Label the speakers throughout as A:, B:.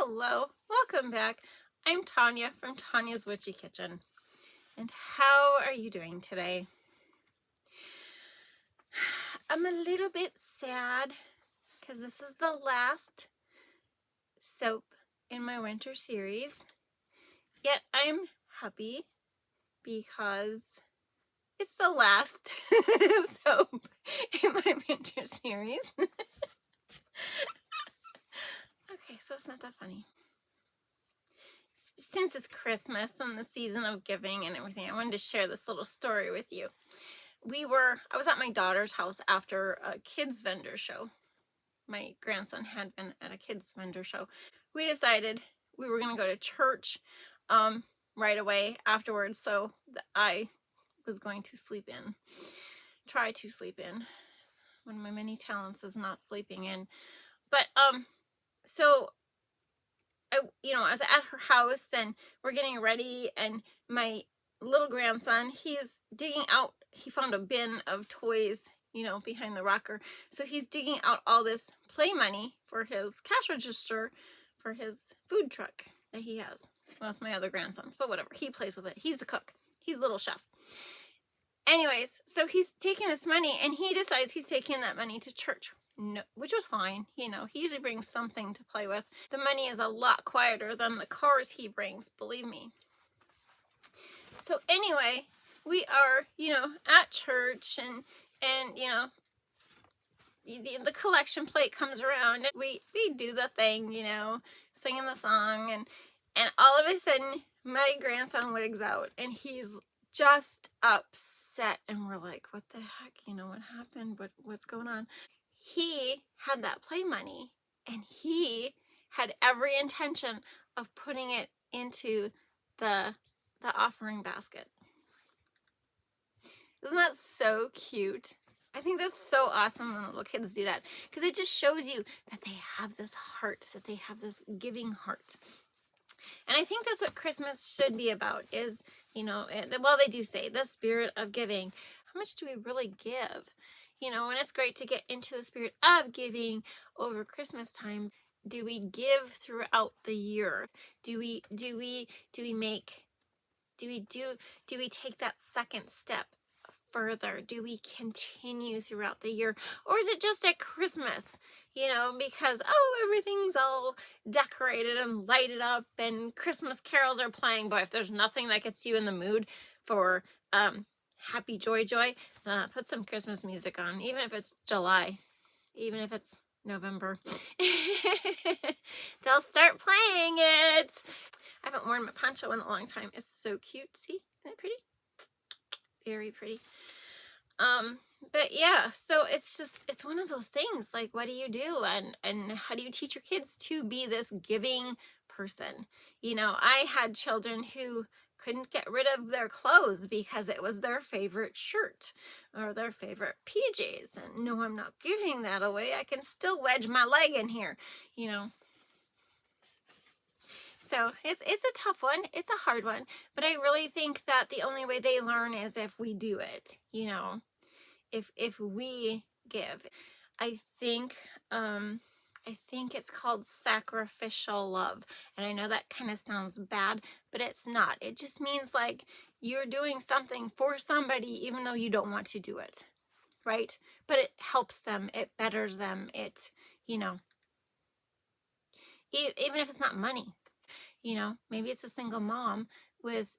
A: Hello, welcome back. I'm Tonya from Tonya's Witchy Kitchen. And how are you doing today? I'm a little bit sad because this is the last soap in my winter series. Yet I'm happy because it's the last soap in my winter series. Okay, so it's not that funny. Since it's Christmas and the season of giving and everything, I wanted to share this little story with you. I was at my daughter's house after a kids vendor show. My grandson had been at a kids vendor show. We decided we were going to go to church right away afterwards, so I was going to try to sleep in. One of my many talents is not sleeping in. But so I was at her house and we're getting ready, and my little grandson, he's digging out, he found a bin of toys, behind the rocker. So he's digging out all this play money for his cash register for his food truck that he has. Well, it's my other grandson's, but whatever. He plays with it. He's the cook. He's the little chef. Anyways, so he's taking this money and he decides he's taking that money to church. No, which was fine. He usually brings something to play with. The money is a lot quieter than the cars he brings, believe me. So anyway, we are, at church and the collection plate comes around and we do the thing, singing the song, and all of a sudden my grandson wigs out and he's just upset, and we're like, what the heck, what happened, what's going on? He had that play money and he had every intention of putting it into the offering basket. Isn't that so cute? I think that's so awesome when little kids do that, because it just shows you that they have this heart, that they have this giving heart. And I think that's what Christmas should be about is, well, they do say the spirit of giving. How much do we really give? And it's great to get into the spirit of giving over Christmas time. Do we give throughout the year? Do we take that second step further? Do we continue throughout the year? Or is it just at Christmas? Because, everything's all decorated and lighted up and Christmas carols are playing. But if there's nothing that gets you in the mood for happy joy, put some Christmas music on, even if it's July, even if it's November. They'll start playing it. I haven't worn my poncho in a long time. It's so cute. See? Isn't it pretty? Very pretty. But yeah, so it's one of those things, like, what do you do? And how do you teach your kids to be this giving person? I had children who couldn't get rid of their clothes because it was their favorite shirt or their favorite PJs. And no, I'm not giving that away. I can still wedge my leg in here, So it's a tough one. It's a hard one. But I really think that the only way they learn is if we do it, if we give. I think it's called sacrificial love. And I know that kind of sounds bad, but it's not. It just means like you're doing something for somebody even though you don't want to do it, right? But it helps them. It betters them. It, even if it's not money. Maybe it's a single mom with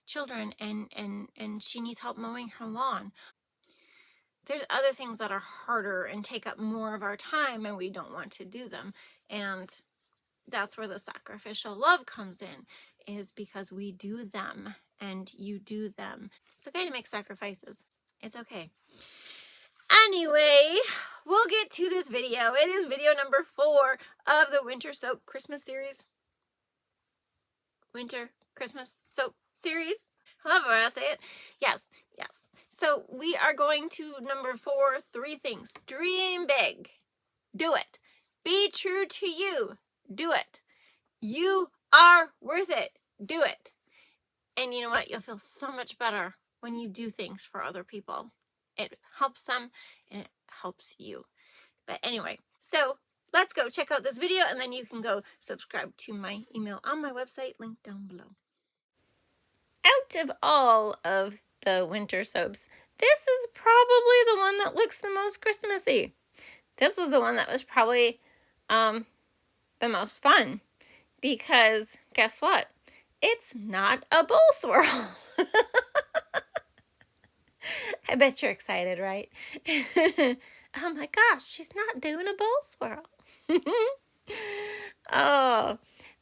A: children and she needs help mowing her lawn. There's other things that are harder and take up more of our time and we don't want to do them. And that's where the sacrificial love comes in, is because we do them and you do them. It's okay to make sacrifices. It's okay. Anyway, we'll get to this video. It is video number 4 of the Winter Soap Christmas series. Winter Christmas Soap series. However I say it. Yes. So we are going to number 4, 3 things. Dream big. Do it. Be true to you. Do it. You are worth it. Do it. And you know what? You'll feel so much better when you do things for other people. It helps them and it helps you. But anyway, so let's go check out this video, and then you can go subscribe to my email on my website, link down below. Out of all of the winter soaps, this is probably the one that looks the most Christmassy. This was the one that was probably the most fun, because guess what? It's not a bowl swirl. I bet you're excited, right? Oh my gosh, she's not doing a bowl swirl. Oh,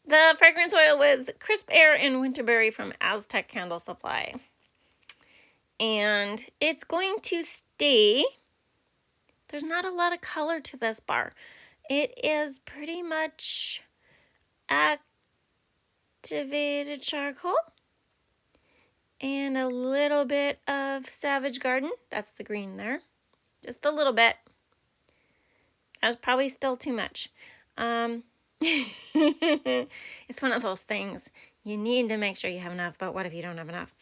A: the fragrance oil was Crisp Air and Winterberry from Aztec Candle Supply. And it's going to stay. There's not a lot of color to this bar. It is pretty much activated charcoal and a little bit of Savage Garden. That's the green there. Just a little bit. That's probably still too much. It's one of those things. You need to make sure you have enough, but what if you don't have enough?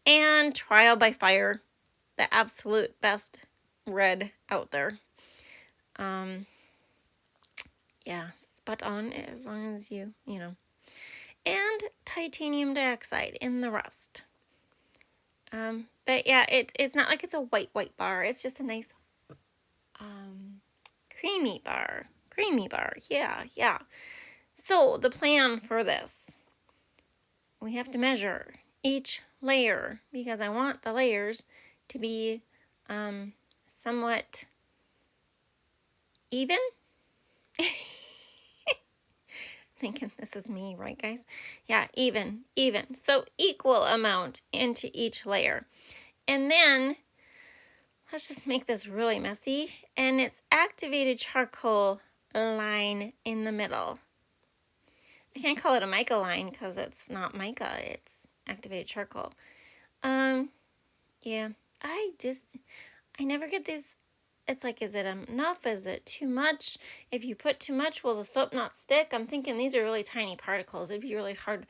A: And Trial by Fire, the absolute best red out there. Yeah, spot on as long as you know. And titanium dioxide in the rust. But yeah, it's not like it's a white bar. It's just a nice creamy bar. Yeah. So the plan for this, we have to measure each layer, because I want the layers to be somewhat even. Thinking this is me, right guys? Yeah, even. So equal amount into each layer. And then let's just make this really messy. And it's activated charcoal line in the middle. I can't call it a mica line because it's not mica, it's activated charcoal. Yeah, I never get these. It's like, is it enough? Is it too much? If you put too much, will the soap not stick? I'm thinking these are really tiny particles. It'd be really hard.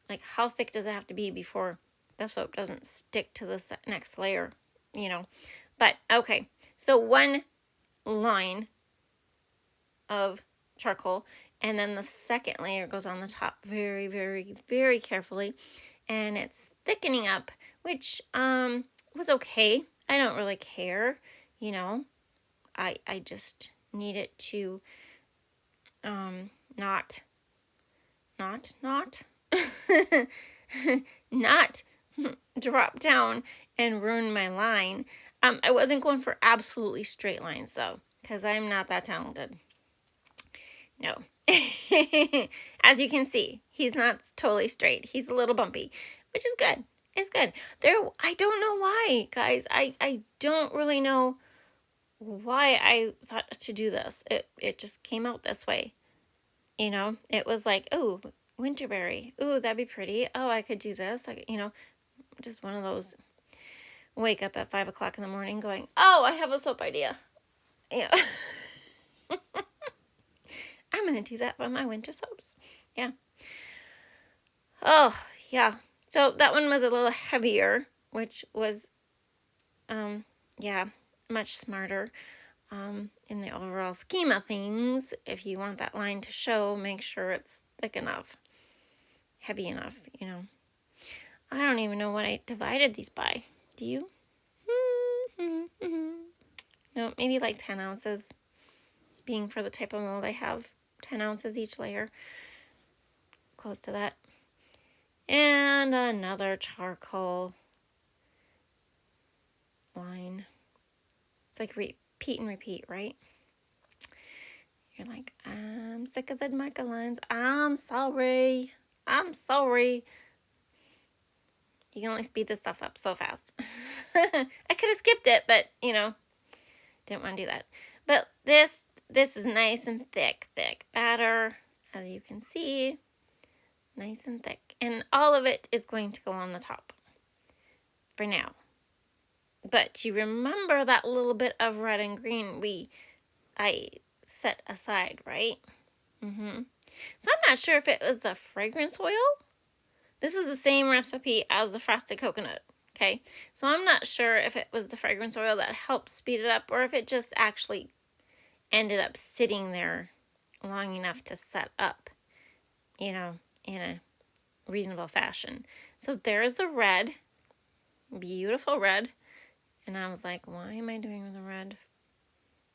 A: Like, how thick does it have to be before the soap doesn't stick to the next layer, But, okay. So one line of charcoal, and then the second layer goes on the top very, very, very carefully. And it's thickening up, which was okay. I don't really care, I just need it to not not drop down and ruin my line. I wasn't going for absolutely straight lines though, because I'm not that talented. No. As you can see, he's not totally straight. He's a little bumpy, which is good. It's good. I don't know why, guys. I don't really know why I thought to do this. It just came out this way. It was like, oh, Winterberry. Oh, that'd be pretty. Oh, I could do this. Just one of those wake up at 5 o'clock in the morning going, oh, I have a soap idea. I'm going to do that with my winter soaps. Yeah. Oh, yeah. So that one was a little heavier, which was, much smarter. In the overall scheme of things, if you want that line to show, make sure it's thick enough, heavy enough, I don't even know what I divided these by. Do you? No, maybe like 10 ounces, being for the type of mold I have. 10 ounces each layer. Close to that. And another charcoal line. It's like repeat and repeat, right? You're like, I'm sick of the mica lines. I'm sorry. You can only speed this stuff up so fast. I could have skipped it, but, didn't want to do that. But this is nice and thick batter, as you can see. Nice and thick. And all of it is going to go on the top for now. But you remember that little bit of red and green I set aside, right? So I'm not sure if it was the fragrance oil. This is the same recipe as the frosted coconut, okay? So I'm not sure if it was the fragrance oil that helped speed it up, or if it just actually ended up sitting there long enough to set up, you know, in a reasonable fashion. So there's the red, beautiful red. And I was like, why am I doing the red?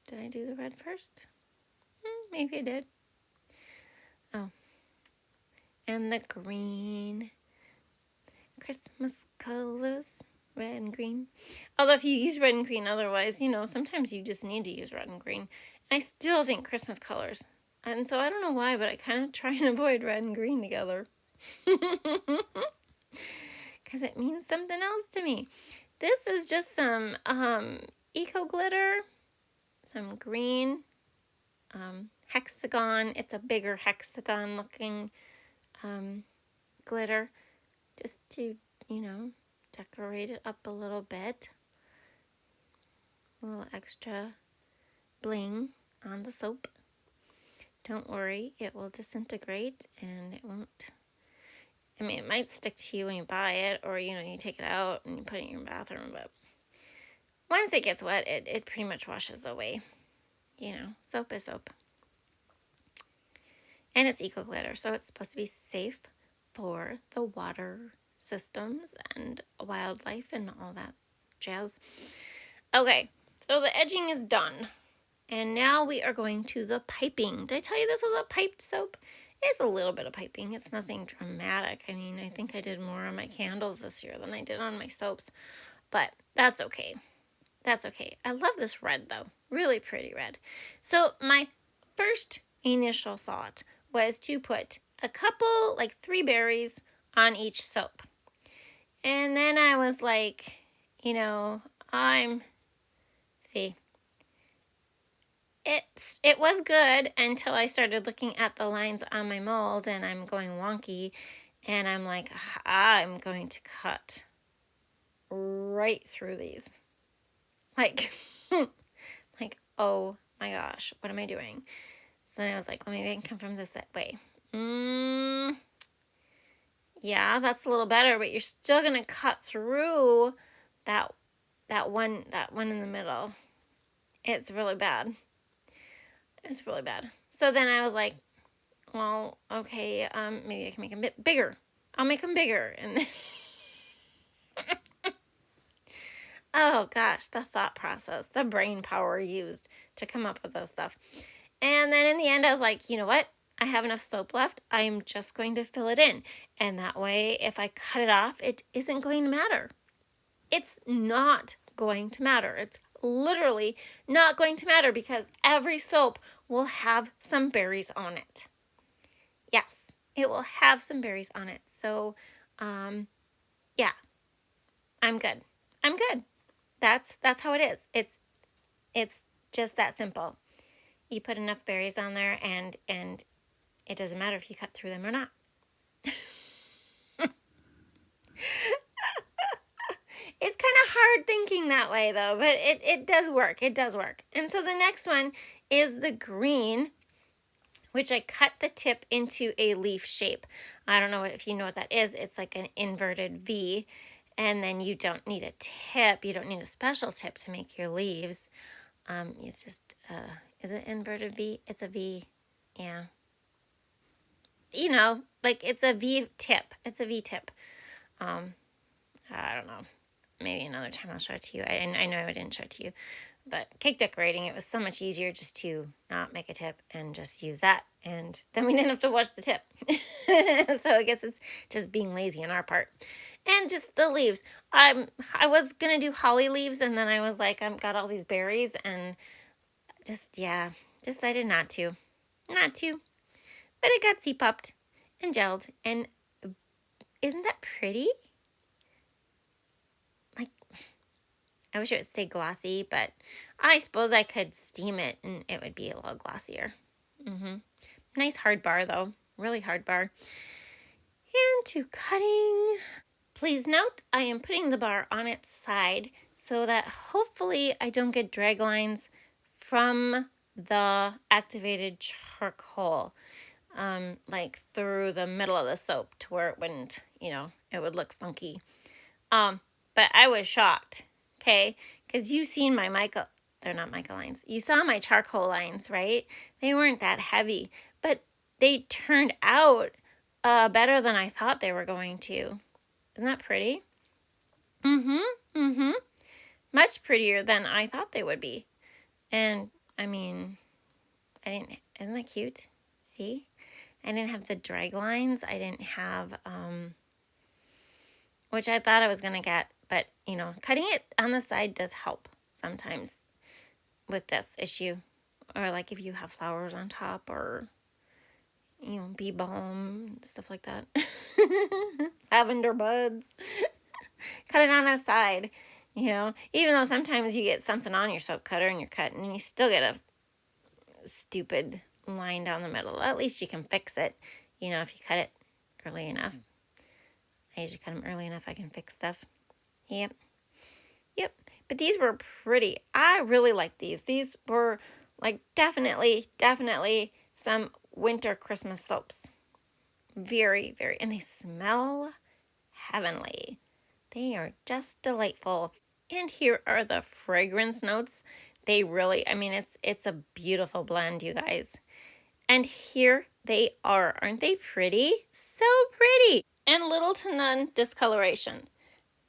A: Did I do the red first? Maybe I did. Oh. And the green. Christmas colors. Red and green. Although if you use red and green otherwise, sometimes you just need to use red and green. And I still think Christmas colors. And so I don't know why, but I kind of try and avoid red and green together. Because it means something else to me. This is just some eco glitter. Some green hexagon. It's a bigger hexagon looking glitter. Just to, decorate it up a little bit. A little extra bling on the soap. Don't worry, it will disintegrate and it won't. It might stick to you when you buy it, or you take it out and you put it in your bathroom, but once it gets wet, it pretty much washes away. Soap is soap. And it's eco glitter, so it's supposed to be safe for the water systems and wildlife and all that jazz. Okay, so the edging is done. And now we are going to the piping. Did I tell you this was a piped soap? It's a little bit of piping. It's nothing dramatic. I think I did more on my candles this year than I did on my soaps. But that's okay. That's okay. I love this red, though. Really pretty red. So my first initial thought was to put a couple, 3 berries on each soap. And then I was like, It was good until I started looking at the lines on my mold and I'm going wonky and I'm like, I'm going to cut right through these. Oh my gosh, what am I doing? So then I was like, well, maybe I can come from this way. Yeah, that's a little better, but you're still going to cut through that one in the middle. It's really bad. It's really bad. So then I was like, well, okay, maybe I can make them a bit bigger. I'll make them bigger. And oh gosh, the thought process, the brain power used to come up with this stuff. And then in the end, I was like, you know what? I have enough soap left. I'm just going to fill it in. And that way, if I cut it off, it isn't going to matter. It's not going to matter. It's literally not going to matter because every soap will have some berries on it. Yes, it will have some berries on it. So, yeah, I'm good. I'm good. That's how it is. It's just that simple. You put enough berries on there and it doesn't matter if you cut through them or not. It's kind of hard thinking that way, though, but it does work. It does work. And so the next one is the green, which I cut the tip into a leaf shape. I don't know if you know what that is. It's like an inverted V, and then you don't need a tip. You don't need a special tip to make your leaves. It's just, is it inverted V? It's a V, yeah. It's a V tip. It's a V tip. I don't know. Maybe another time I'll show it to you. I know I didn't show it to you. But cake decorating, it was so much easier just to not make a tip and just use that. And then we didn't have to wash the tip. So I guess it's just being lazy on our part. And just the leaves. I was going to do holly leaves, and then I was like, I've got all these berries, and decided not to. Not to. But it got C-popped and gelled. And isn't that pretty? I wish it would stay glossy, but I suppose I could steam it and it would be a little glossier. Nice hard bar, though. Really hard bar. And to cutting. Please note, I am putting the bar on its side so that hopefully I don't get drag lines from the activated charcoal, through the middle of the soap to where it wouldn't, it would look funky. But I was shocked. Okay, because you've seen my they're not mica lines. You saw my charcoal lines, right? They weren't that heavy, but they turned out better than I thought they were going to. Isn't that pretty? Much prettier than I thought they would be. And, I mean, isn't that cute? See? I didn't have the drag lines. I didn't have, which I thought I was going to get. But, you know, cutting it on the side does help sometimes with this issue. Or like if you have flowers on top or, you know, bee balm, stuff like that. Lavender buds. Cut it on the side, you know. Even though sometimes you get something on your soap cutter and you're cutting and you still get a stupid line down the middle. At least you can fix it, you know, if you cut it early enough. I usually cut them early enough I can fix stuff. Yep. But these were pretty. I really like these. These were like definitely some winter Christmas soaps. Very, very, and they smell heavenly. They are just delightful. And here are the fragrance notes. They really, I mean, it's a beautiful blend, you guys. And here they are. Aren't they pretty? So pretty. And little to none discoloration.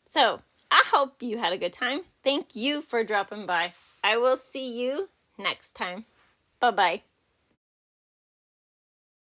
A: So I hope you had a good time. Thank you for dropping by. I will see you next time. Bye-bye.